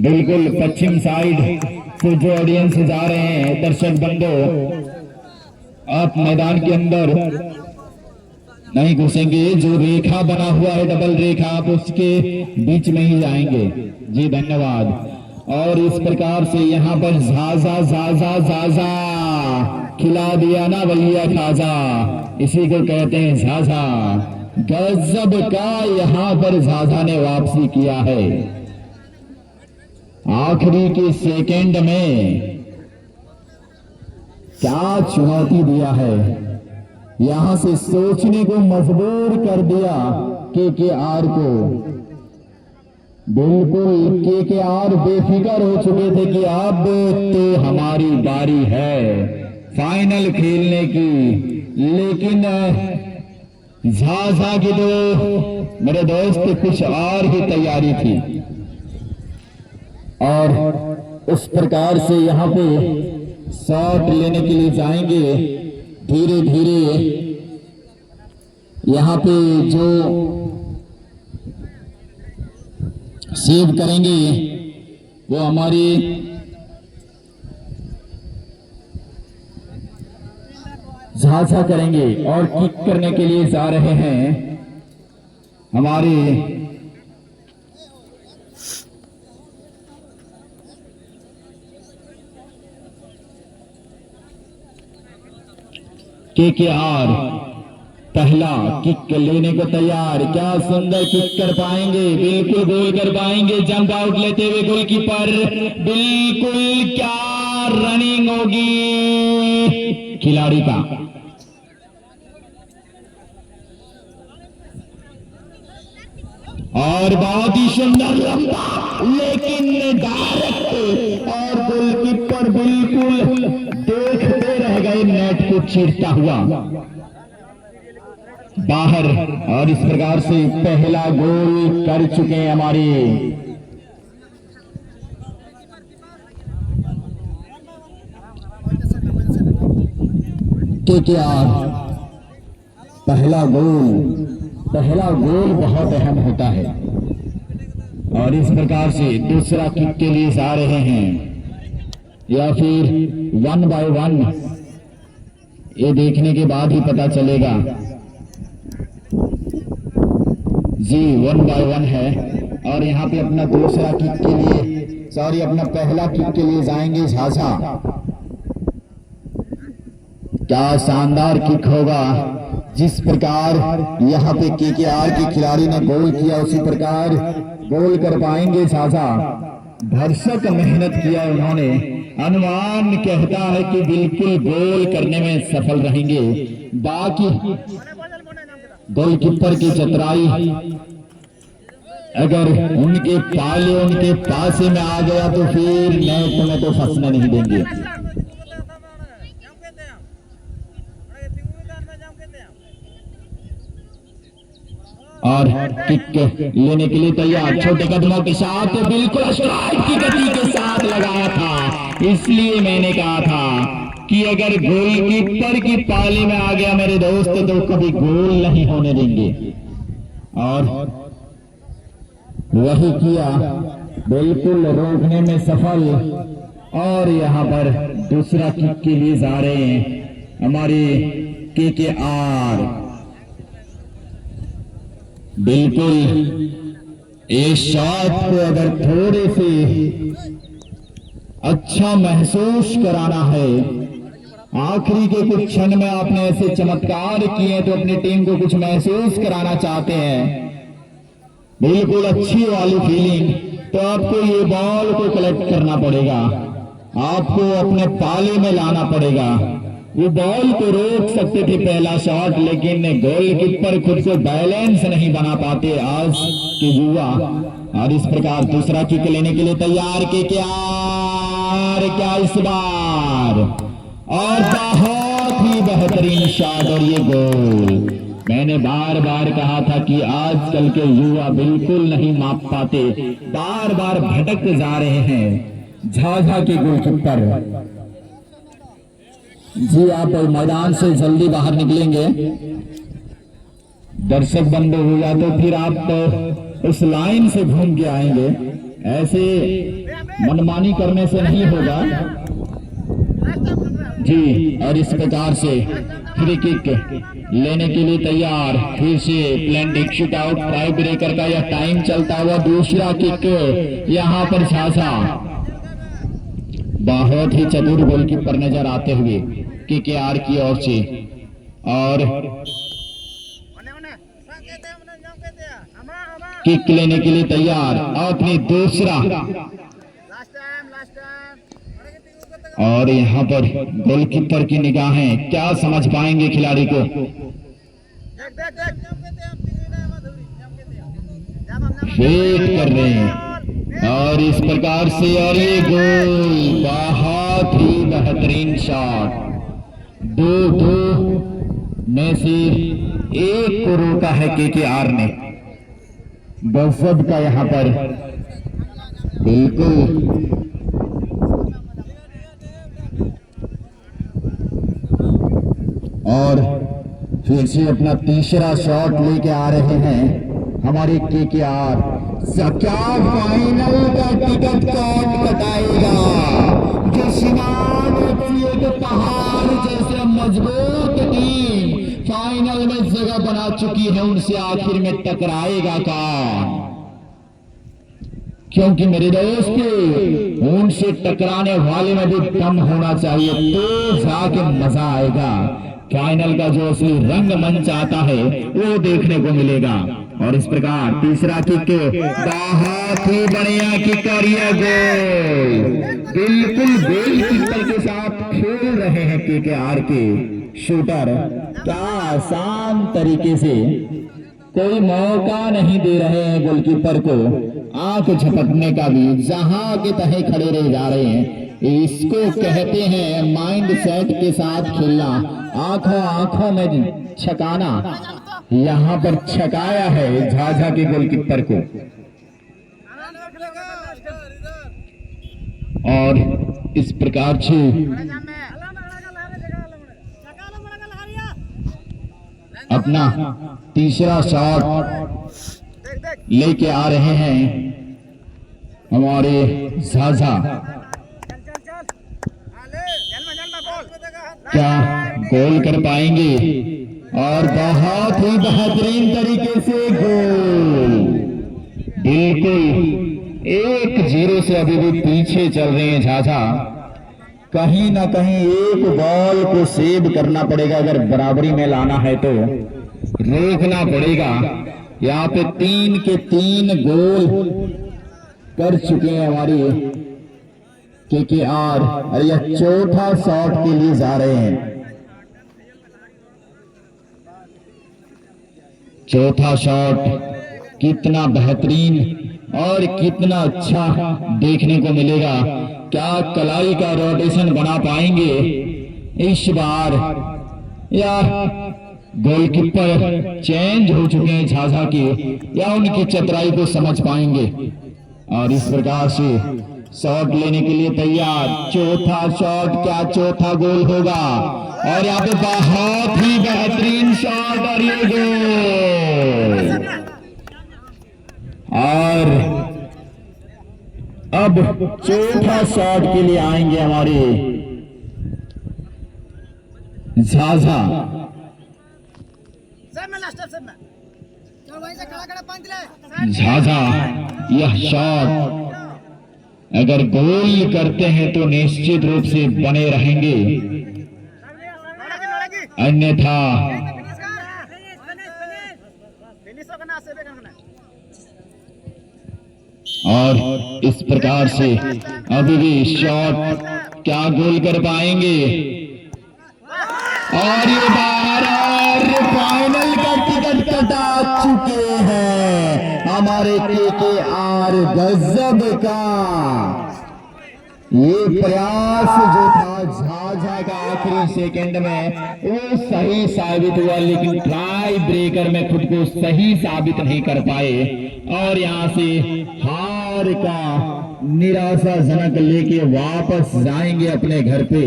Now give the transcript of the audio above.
बिल्कुल पश्चिम साइड से जो ऑडियंस जा रहे हैं दर्शक बंधु, आप मैदान के अंदर नहीं घुसेंगे। जो रेखा बना हुआ है डबल रेखा, आप उसके बीच में ही जाएंगे। जी धन्यवाद। और इस प्रकार से यहाँ पर झाजा झाजा झाजा खिला दिया ना भैया खाजा, इसी को कहते हैं झाझा। गजब का यहाँ पर झाझा ने वापसी किया है। आखिरी के सेकंड में क्या चुनौती दिया है, यहां से सोचने को मजबूर कर दिया केकेआर को। बिल्कुल केकेआर बेफिक्र हो चुके थे कि अब तो हमारी बारी है फाइनल खेलने की, लेकिन झाझा की तो मेरे दोस्त कुछ और ही तैयारी थी। और उस प्रकार से यहाँ पे शॉट लेने के लिए जाएंगे धीरे धीरे। यहाँ पे जो सेव करेंगे वो हमारी झाझा करेंगे, और किक करने के लिए जा रहे हैं हमारे केकेआर। पहला किक लेने को तैयार, क्या सुंदर किक कर पाएंगे, बिल्कुल गोल कर पाएंगे। जंप आउट लेते हुए गोलकीपर, बिल्कुल क्या रनिंग होगी खिलाड़ी का। और बहुत ही सुंदर लंबा, लेकिन डायरेक्ट, और गोलकीपर बिल्कुल देखते रह गए नेट को चीरता हुआ बाहर। और इस प्रकार से पहला गोल कर चुके हैं हमारे केकेआर। पहला गोल बहुत अहम होता है। और इस प्रकार से दूसरा किक के लिए जा रहे हैं, या फिर 1 बाय 1, ये देखने के बाद ही पता चलेगा। जी 1 बाय 1 है। और यहाँ पे अपना दूसरा किक के लिए, सॉरी अपना पहला किक के लिए जाएंगे झाझा। क्या शानदार किक होगा, जिस प्रकार यहाँ पे केकेआर के खिलाड़ी ने गोल किया उसी प्रकार गोल कर पाएंगे झाझा। भरसक मेहनत किया उन्होंने, अनुमान कहता है कि बिल्कुल गोल करने में सफल रहेंगे। बाकी गोलकीपर की चतुराई, अगर उनके पाले उनके पासे में आ गया तो फिर नेट में तो फंसने नहीं देंगे। और किक लेने के लिए तैयार, छोटे कदमों के साथ, बिल्कुल स्ट्राइक की गति के साथ लगाया था। इसलिए मैंने कहा था कि अगर गोलकीपर की पाली में आ गया मेरे दोस्त तो कभी गोल नहीं होने देंगे। और वही किया, बिल्कुल रोकने में सफल। और यहाँ पर दूसरा किक के लिए जा रहे हैं हमारे केकेआर। बिल्कुल इस शॉट को अगर थोड़े से अच्छा महसूस कराना है, आखिरी के कुछ क्षण में आपने ऐसे चमत्कार किए तो अपनी टीम को कुछ महसूस कराना चाहते हैं, बिल्कुल अच्छी वाली फीलिंग, तो आपको ये बॉल को कलेक्ट करना पड़ेगा, आपको अपने पाले में लाना पड़ेगा। वो बॉल को रोक सकते थे पहला शॉट, लेकिन गोलकीपर खुद को बैलेंस नहीं बना पाते आज के युवा। और इस प्रकार दूसरा किक लेने के लिए तैयार क्या इस बार, और बहुत ही बेहतरीन शॉट, और ये गोल। मैंने बार बार कहा था कि आजकल के युवा बिल्कुल नहीं माप पाते, बार बार भटक जा रहे हैं। झाझा के गोलकीपर जी, आप मैदान से जल्दी बाहर निकलेंगे, दर्शक बंद हो या तो फिर आप उस लाइन से घूम के आएंगे। ऐसे मनमानी करने से नहीं होगा जी। और इस प्रकार से फ्री किक लेने के लिए तैयार, फिर से प्लेंडिक शूट आउट, टाई ब्रेकर का यह टाइम चलता हुआ दूसरा किक यहाँ पर झांसा। बहुत ही चतुर गोलकीपर नजर आते हुए केकेआर की ओर से, और किक लेने के लिए तैयार, अपनी दूसरा, और यहाँ पर गोलकीपर की निगाहें क्या समझ पाएंगे खिलाड़ी को। वेट कर रहे हैं, और इस प्रकार से, और ये गोल, बहुत ही बेहतरीन शॉट। 2-2 में से 1 को रोका है केकेआर ने। गजब का यहाँ पर बिल्कुल। और फिर से अपना तीसरा शॉट लेके आ रहे हैं हमारे केकेआर। क्या फाइनल का टिकट कौन कटाएगा? जो शिनान एक पहाड़ जैसे मजबूत टीम फाइनल में जगह बना चुकी है, उनसे आखिर में टकराएगा कौन? क्योंकि मेरे दोस्त, उनसे टकराने वाले में भी दम होना चाहिए, तो जाके मजा आएगा। फाइनल का जो असली रंग मंच आता है वो देखने को मिलेगा। और इस प्रकार तीसरा किक, बहुत ही बढ़िया किक, और यह गोल। बिल्कुल गोलकीपर के साथ खेल रहे हैं केकेआर के शूटर। क्या आसान तरीके से, कोई मौका नहीं दे रहे हैं गोलकीपर को आंख झपकने का भी, जहां के तहे खड़े रह जा रहे हैं। इसको कहते हैं माइंड सेट के साथ खेलना, आंखों आंखों में छकाना। यहाँ पर छकाया है झाझा के गोलकीपर को। और इस प्रकार से अपना तीसरा शॉट लेके आ रहे हैं हमारे झाझा। क्या गोल कर पाएंगे? और बहुत ही बेहतरीन तरीके से गोल। बिल्कुल 1-0 से अभी भी पीछे चल रहे हैं झाझा। कहीं ना कहीं एक बॉल को सेव करना पड़ेगा, अगर बराबरी में लाना है तो रोकना पड़ेगा। यहाँ पे 3 के 3 गोल कर चुके हैं हमारी केकेआर, और यह चौथा शॉट के लिए जा रहे हैं। चौथा शॉट कितना बेहतरीन और कितना अच्छा देखने को मिलेगा। क्या कलाई का रोटेशन बना पाएंगे इस बार, या गोलकीपर चेंज हो चुके हैं झाझा के, या उनकी चतुराई को समझ पाएंगे? और इस प्रकार से शॉट लेने के लिए तैयार। चौथा शॉट, क्या चौथा गोल होगा? और यहाँ पे बहुत ही बेहतरीन शॉट, और ये गोल। और अब चौथा शॉट के लिए आएंगे हमारे झाझा। झाझा यह शॉट अगर गोल करते हैं तो निश्चित रूप से बने रहेंगे, अन्यथा और इस प्रकार से अभी भी शॉट, क्या गोल कर पाएंगे? और ये बाहर, और फाइनल का टिकट कटा चुके हैं हमारे केकेआर। गजब का ये प्रयास जो था झाझा का आखिरी सेकंड में, वो सही साबित हुआ, लेकिन टाई ब्रेकर में खुद को सही साबित नहीं कर पाए, और यहां से हार का निराशाजनक लेके वापस जाएंगे अपने घर पे।